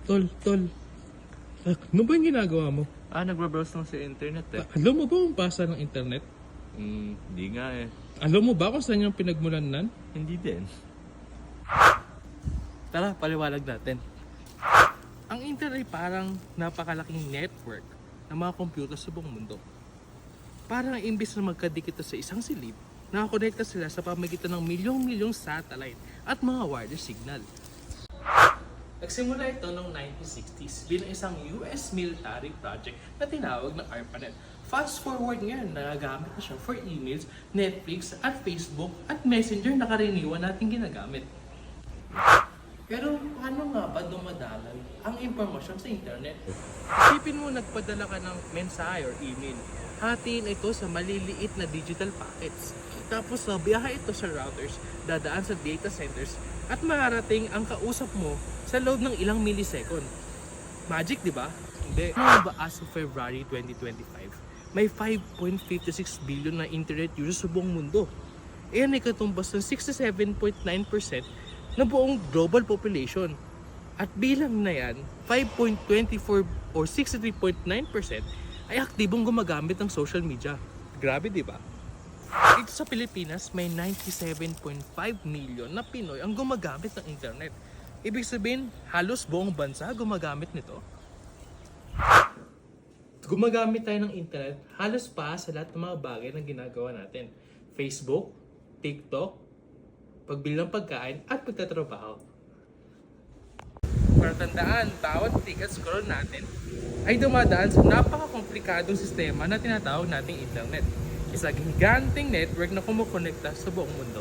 Tol. Ano ba yung ginagawa mo? Nagbabrowse lang sa internet eh. Alam mo ba ang pasa ng internet? Hindi nga eh. Alam mo ba kung saan yung pinagmulan nan? Hindi din. Tara, paliwalag natin. Ang internet ay parang napakalaking network ng mga computer sa buong mundo. Parang imbis na magkadikit sa isang silid, nakakonekta sila sa pamagitan ng milyong-milyong satellite at mga wireless signal. Nagsimula ito noong 1960s bilang isang US military project na tinawag na ARPANET. Fast forward ngayon, nagagamit na siya for emails, Netflix at Facebook at Messenger na karaniwan natin ginagamit. Pero paano nga ba dumadalan ang impormasyon sa internet? Isipin mo nagpadala ka ng mensahe or email. Hatiin ito sa maliliit na digital packets. Tapos biyahe ito sa routers, dadaan sa data centers at mararating ang kausap mo sa loob ng ilang millisecond. Magic, di ba? Hindi. Ano ba as of February 2025? May 5.56 billion na internet users sa buong mundo. Iyan ay katumbas ng 67.9% ng buong global population. At bilang na yan, 5.24 or 63.9% ay aktibong gumagamit ng social media. Grabe, di ba? Dito sa Pilipinas, may 97.5 million na Pinoy ang gumagamit ng internet. Ibig sabihin, halos buong bansa gumagamit nito. Gumagamit tayo ng internet halos pa sa lahat ng mga bagay na ginagawa natin. Facebook, TikTok, pagbili ng pagkain at pagtatrabaho. Pero tandaan, bawat click at scroll natin ay dumadaan sa napaka-komplikadong sistema na tinatawag nating internet. Isang giganting network na kumukonekta sa buong mundo.